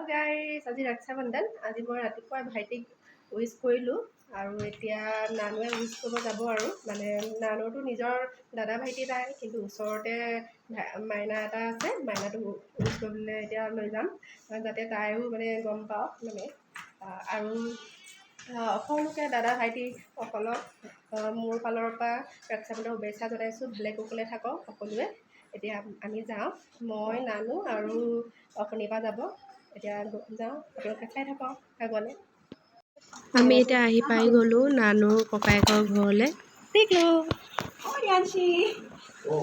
গাইছ, আজি ৰক্ষাবন্ধন। আজি মই ৰাতিপুৱা ভাইটিক উইচ কৰিলোঁ আৰু এতিয়া নানুৱে উইচ কৰিব যাব আৰু মানে নানুৰতো নিজৰ দাদা ভাইটি নাই, কিন্তু ওচৰতে মাইনা এটা আছে। মাইনাটো উইচ কৰিবলৈ এতিয়া লৈ যাম, যাতে তাইও মানে গম পাওক মানে। আৰু সকলোকে দাদা ভাইটিসকলক মোৰ ফালৰ পৰা ৰক্ষাবন্ধনৰ শুভেচ্ছা জনাইছোঁ। ভালে কুশলে থাকক সকলোৱে। এতিয়া আমি যাওঁ, মই নানু আৰু অকণিবা যাব। এতিয়া যাওঁ, আপোনালোকে চাই থাকক আগলৈ। আমি এতিয়া আহি পাই গ'লোঁ নানুৰ ককায়েকৰ ঘৰলৈ। টিকলু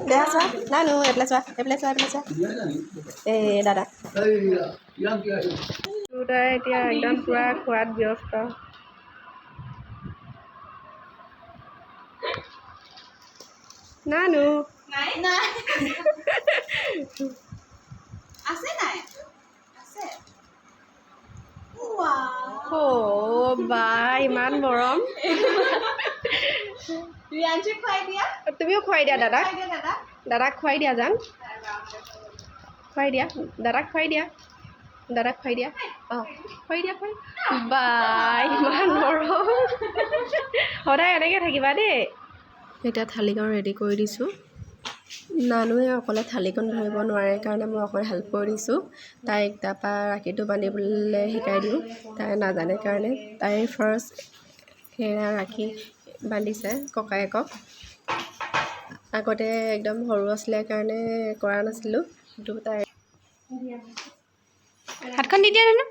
বেয়া চোৱা, নানু এইফালে চোৱা, এইফালে চোৱা, এইফালে চোৱা। এই দাদা দুটাই এতিয়া একদম পূৰা খোৱাত ব্যস্ত। নানু আছে নাই? আছে। বা ইমান মৰম। ৰিয়াঞ্চিক খুৱাই দিয়া। তুমিও খুৱাই দিয়া দাদাক। দাদাক খুৱাই দিয়া, যান খুৱাই দিয়া, দাদাক খুৱাই দিয়া, দাদাক খুৱাই দিয়া। অঁ খুৱাই দিয়া, খুৱাই। বা ইমান মৰম। সদায় এনেকৈ থাকিবা দেই। এতিয়া থালিখন ৰেডি কৰি দিছোঁ। নানুৱে অকলে থালিখন ধৰিব নোৱাৰে কাৰণে মই অকলে হেল্প কৰি দিছোঁ তাইক। তাৰপৰা ৰাখীটো বান্ধিবলৈ শিকাই দিওঁ, তাই নাজানে কাৰণে। তাই ফাৰ্ষ্ট সেয়া ৰাখী বান্ধিছে ককায়েকক। আগতে একদম সৰু আছিলে কাৰণে কৰা নাছিলোঁ, কিন্তু তাই হাতখন দি দিয়া জানো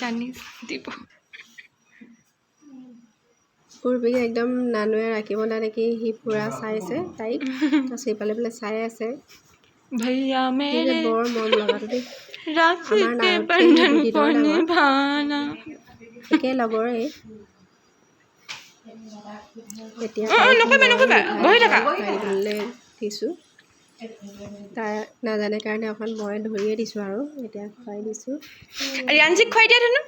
জানি দিব। পূৰ্বিকে একদম নানুৱে ৰাখি বন্ধা দেখি সি পূৰা চাইছে তাইক। তাৰপিছত সিফালে বোলে চাই আছে। भैया मेरे বৰ মৰম লগাটো দেই। राखी আমাৰ के নানুতকৈ সি बंधन को দুদিনৰ ডাঙৰ, निभाना। একে লগৰে। এতিয়া নকৰিবা নকৰিবা, বহি থাকা। দিবলৈ দিছোঁ। তাই নাজানে কাৰণে অকণ মই ধৰিয়ে দিছোঁ আৰু এতিয়া খুৱাই দিছোঁ। ৰিয়াঞ্চিক খুৱাই দিয়া ধুনু।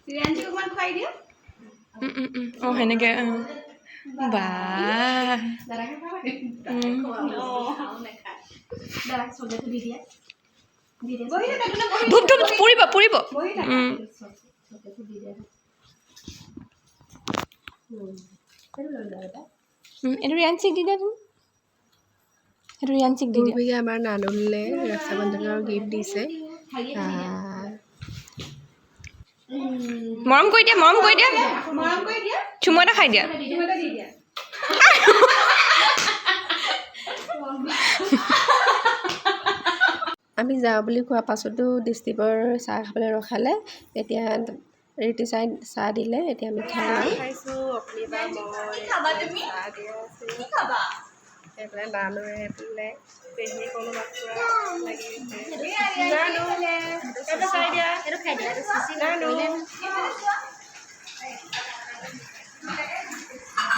ৰিয়াঞ্চিক অকণমান খুৱাই দিয়া। অঁ সেনেকৈ বা ধূপ ধূপ পৰিব পৰিব। এইটো ৰিয়াঞ্চিক দি দিয়া তুমি। সেইটো ৰিয়াঞ্চিক দি দিয়া। পূৰ্বিকে আমাৰ নানুলৈ ৰক্ষাবন্ধনৰ গিফ্ট দিছে। মৰম কৰি দিয়া, মৰম কৰি দিয়া, মৰম কৰি দিয়া। চুমু এটা খাই দিয়া। চুমু এটা দি দিয়া। আমি যাওঁ বুলি কোৱা পাছতো দৃষ্টিপৰ চাহ খাবলৈ ৰখালে। এতিয়া ৰীতি চাহ দিলে, এতিয়া আমি খাইছোঁ। অকণিবা মই খাবা তুমি? চাহ দিয়া আছোঁ। কি খাবা? এইফালে নানুৱে এইফালে পেহী কোনোবা লাগি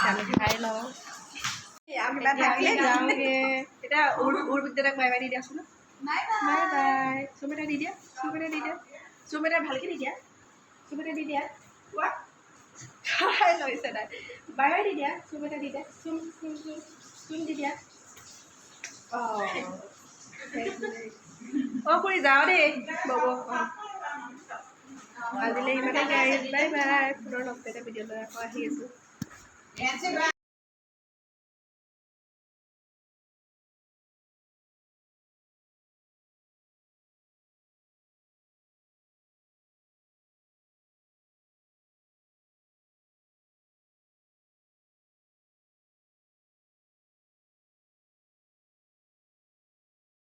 আমি খাই লওঁ। যাওঁগে এতিয়া। উৰ্বিক দাদাক বাই বাই দি দিয়াচোন। Bye bye. চুম এটা দি দিয়া, চুম এটা দি দিয়া, চুম এটা ভালকৈ দি দিয়া, চুম এটা দি দিয়া। খাই লৈছে তাই। বাই বাই দি দিয়া, চুম এটা দি দিয়া, চুম চুম চুম চুম দি দিয়া। অঁ খুৰী যাওঁ দেই ব'ব। অঁ আজিলৈ ইমানতে। Bye bye. পুনৰ নতুন এটা ভিডিঅ' লৈ আকৌ আহি আছোঁ।